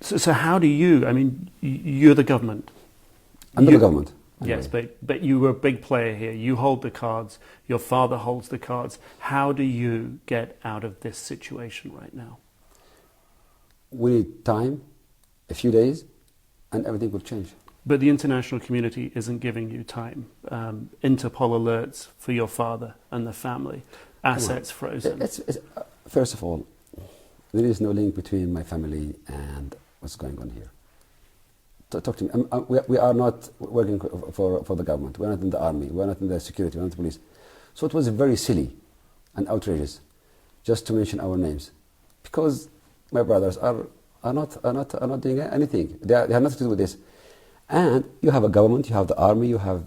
So how do you, I mean, you're the government. I'm the government. Anyway. Yes, but you were a big player here. You hold the cards. Your father holds the cards. How do you get out of this situation right now? We need time, a few days, and everything will change. But the international community isn't giving you time. Interpol alerts for your father and the family. Assets frozen. First of all, there is no link between my family and what's going on here. Talk to me. We are not working for the government. We're not in the army. We're not in the security. We're not in the police. So it was very silly and outrageous just to mention our names, because my brothers are not doing anything. They have nothing to do with this. And you have a government, you have the army, you have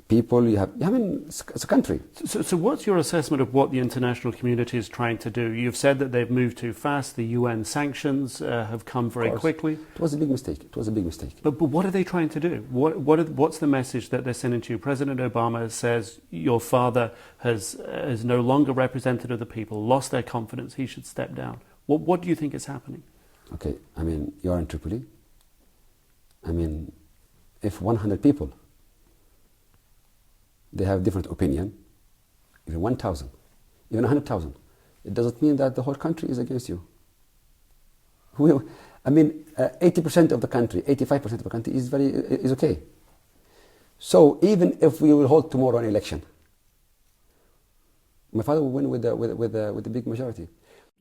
people, it's a country. So what's your assessment of what the international community is trying to do? You've said that they've moved too fast. The UN sanctions have come very quickly. It was a big mistake. But what are they trying to do? What's the message that they're sending to you? President Obama says your father is no longer representative of the people, lost their confidence, he should step down. What do you think is happening? Okay, you are in Tripoli. If 100 people, they have different opinion, even 1,000, even 100,000, it doesn't mean that the whole country is against you. 80% of the country, 85% of the country is okay. So even if we will hold tomorrow an election, my father will win with a big majority.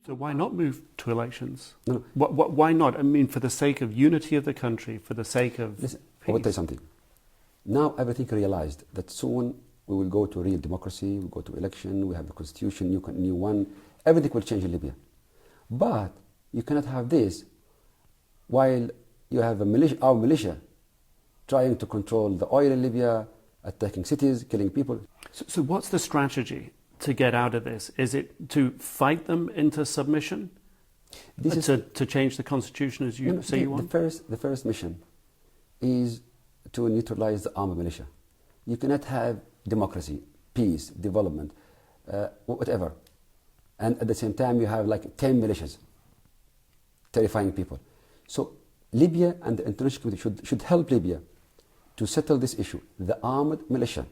So why not move to elections? No. Why not? For the sake of unity of the country, for the sake of peace. I will tell you something. Now everything realized that soon we will go to real democracy, we'll go to election, we have the constitution, new one. Everything will change in Libya. But you cannot have this while you have our militia trying to control the oil in Libya, attacking cities, killing people. So what's the strategy to get out of this? Is it to fight them into submission? To change the constitution as you say you want? The first mission is to neutralize the armed militia. You cannot have democracy, peace, development, whatever. And at the same time you have like 10 militias terrifying people. So Libya and the international community should help Libya to settle this issue, the armed militia.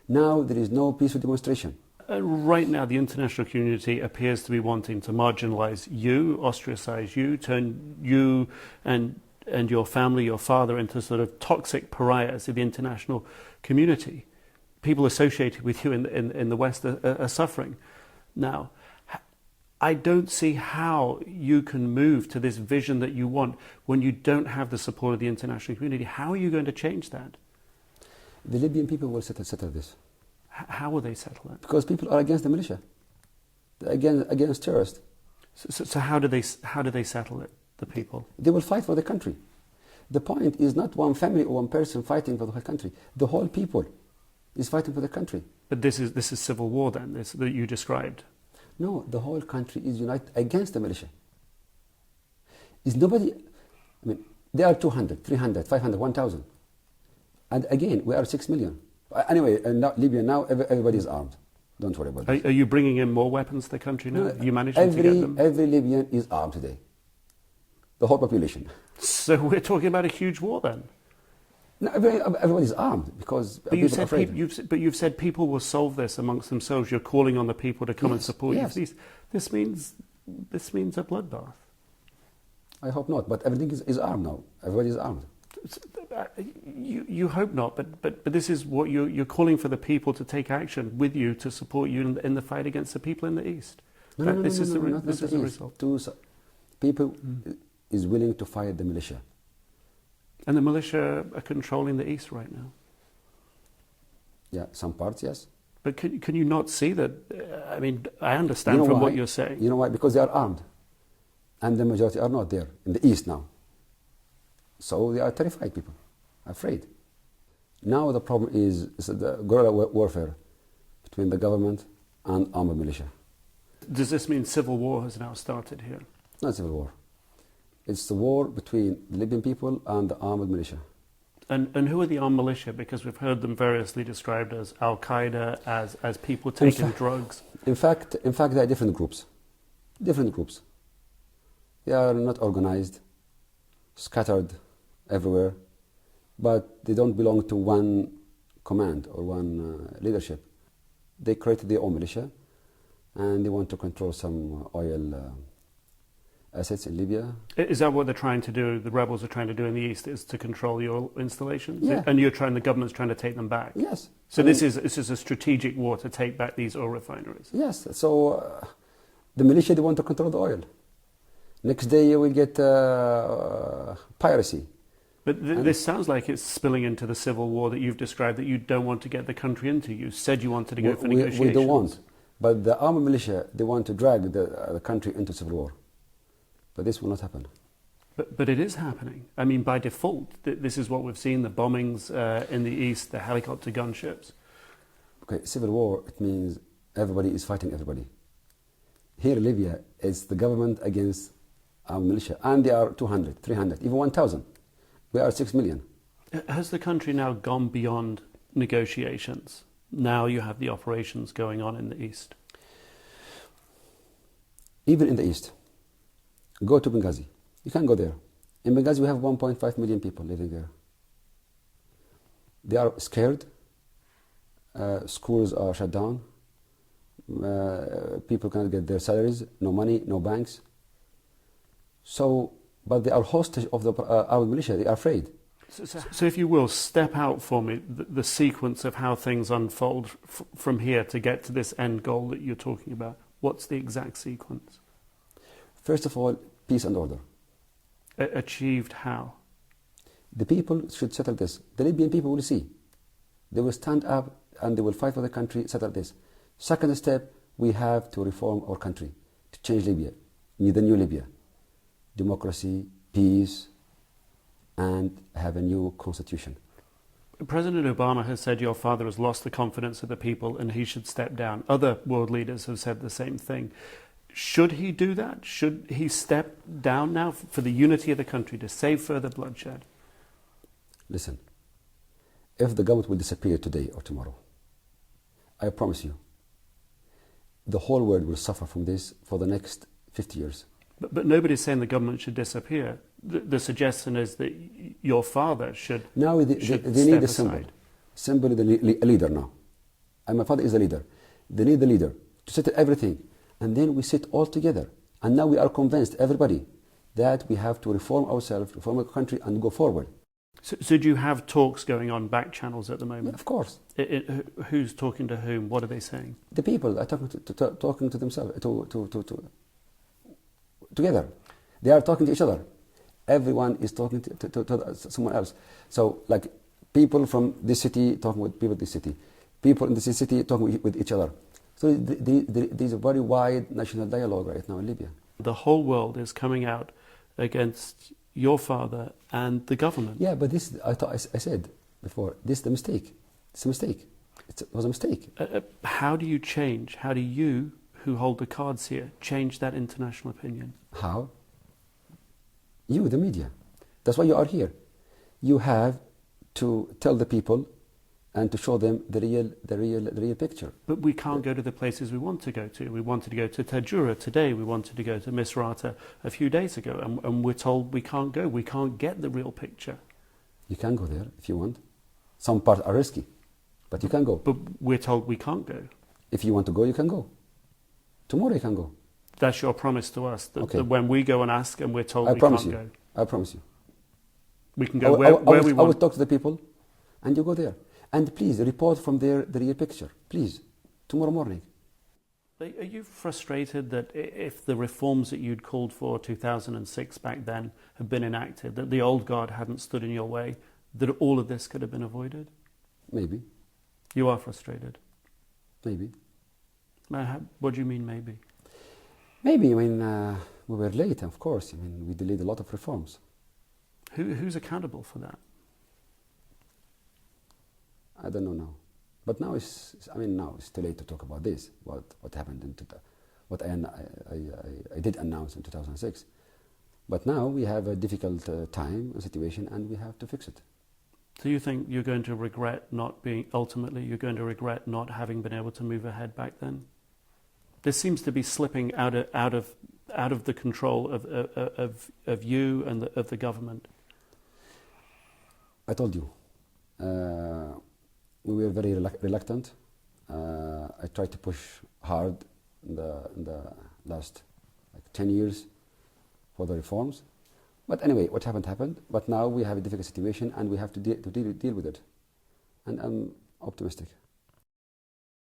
Now there is no peaceful demonstration. Right now, the international community appears to be wanting to marginalise you, ostracise you, turn you and your family, your father, into sort of toxic pariahs of the international community. People associated with you in the West are suffering. Now, I don't see how you can move to this vision that you want when you don't have the support of the international community. How are you going to change that? The Libyan people will settle this. How will they settle it? Because people are against the militia, against terrorists. So how do they settle it? The people, they will fight for the country. The point is not one family or one person fighting for the whole country. The whole people is fighting for the country. But this is civil war then, that you described. No, the whole country is united against the militia. Is nobody? They are 200, 300, 500, 1,000, and again we are 6 million. Anyway, Libya now, everybody is armed. Don't worry about it. Are you bringing in more weapons to the country now? No, you managing to get them? Every Libyan is armed today. The whole population. So we're talking about a huge war then? No, everybody is armed because people are afraid. You've said people will solve this amongst themselves. You're calling on the people to come and support you. This means a bloodbath. I hope not, but everything is armed now. Everybody is armed. You hope not, but this is what you're calling for the people to take action with you to support you in the fight against the people in the East. This is the result. People is willing to fight the militia. And the militia are controlling the East right now. Yeah, some parts, yes. But can you not see that? I understand from what you're saying. You know why? Because they are armed. And the majority are not there in the East now. So they are terrified people, afraid. Now the problem is the guerrilla warfare between the government and armed militia. Does this mean civil war has now started here? Not civil war. It's the war between the Libyan people and the armed militia. And who are the armed militia? Because we've heard them variously described as Al-Qaeda, as people taking drugs. In fact, they are different groups. Different groups. They are not organized. scattered everywhere, but they don't belong to one command or one leadership. They created their own militia, and they want to control some oil assets in Libya. Is that what they're trying to do? The rebels are trying to do in the east is to control the oil installations, Yeah. and the government's trying to take them back. Yes. So this is a strategic war to take back these oil refineries. Yes. So the militia, they want to control the oil. Next day you will get piracy. But this sounds like it's spilling into the civil war that you've described that you don't want to get the country into. You said you wanted to go for negotiations. We don't want. But the armed militia, they want to drag the country into civil war. But this will not happen. But it is happening. I mean, by default, this is what we've seen, the bombings in the east, the helicopter gunships. Okay, civil war, it means everybody is fighting everybody. Here in Libya, it's the government against armed militia. And they are 200, 300, even 1,000. We are 6 million. Has the country now gone beyond negotiations? Now you have the operations going on in the east. Even in the east. Go to Benghazi. You can go there. In Benghazi, we have 1.5 million people living there. They are scared. Schools are shut down. People cannot get their salaries. No money, no banks. So, but they are hostage of the armed militia. They are afraid. So if you will, step out for me the sequence of how things unfold from here to get to this end goal that you're talking about. What's the exact sequence? First of all, peace and order. Achieved how? The people should settle this. The Libyan people will see. They will stand up and they will fight for the country, settle this. Second step, we have to reform our country, to change Libya. We need a new Libya. Democracy, peace, and have a new constitution. President Obama has said your father has lost the confidence of the people and he should step down. Other world leaders have said the same thing. Should he do that? Should he step down now for the unity of the country to save further bloodshed? Listen, if the government will disappear today or tomorrow, I promise you, the whole world will suffer from this for the next 50 years. But nobody's saying the government should disappear. The suggestion is that your father should. Now they need a symbol. Aside. Symbol is a leader now. And my father is a leader. They need the leader to settle everything. And then we sit all together. And now we are convinced, everybody, that we have to reform ourselves, reform our country, and go forward. So do you have talks going on back channels at the moment? Yeah, of course. Who's talking to whom? What are they saying? The people are talking to themselves, together. They are talking to each other. Everyone is talking to someone else. So, like, people from this city talking with people in this city. People in this city talking with each other. So there's a very wide national dialogue right now in Libya. The whole world is coming out against your father and the government. Yeah, but this, I said before, this is the mistake. It's a mistake. It was a mistake. How do you change? How do you, who hold the cards here, change that international opinion? How? You, the media. That's why you are here. You have to tell the people and to show them the real picture. But we can't go to the places we want to go to. We wanted to go to Tajura today. We wanted to go to Misrata a few days ago. And we're told we can't go. We can't get the real picture. You can go there if you want. Some parts are risky, but you can go. But we're told we can't go. If you want to go, you can go. Tomorrow you can go. That's your promise to us, that, Okay. that when we go and ask and we're told I we promise can't you. go. I promise you. We can go where we I will want. talk to the people, and you go there. And please report from there the real picture. Please, tomorrow morning. Are you frustrated that if the reforms that you'd called for 2006 back then had been enacted, that the old guard hadn't stood in your way, that all of this could have been avoided? Maybe. You are frustrated. Maybe. What do you mean maybe? Maybe. I mean, we were late, of course. I mean, we delayed a lot of reforms. Who's accountable for that? I don't know now. But now it's too late to talk about this, what happened what I did announce in 2006. But now we have a difficult time, a situation, and we have to fix it. So you think you're going to regret you're going to regret not having been able to move ahead back then? This seems to be slipping out of out of the control of you and of the government? I told you, we were very reluctant. I tried to push hard in the last 10 years for the reforms. But anyway, what happened. But now we have a difficult situation and we have to deal with it. And I'm optimistic.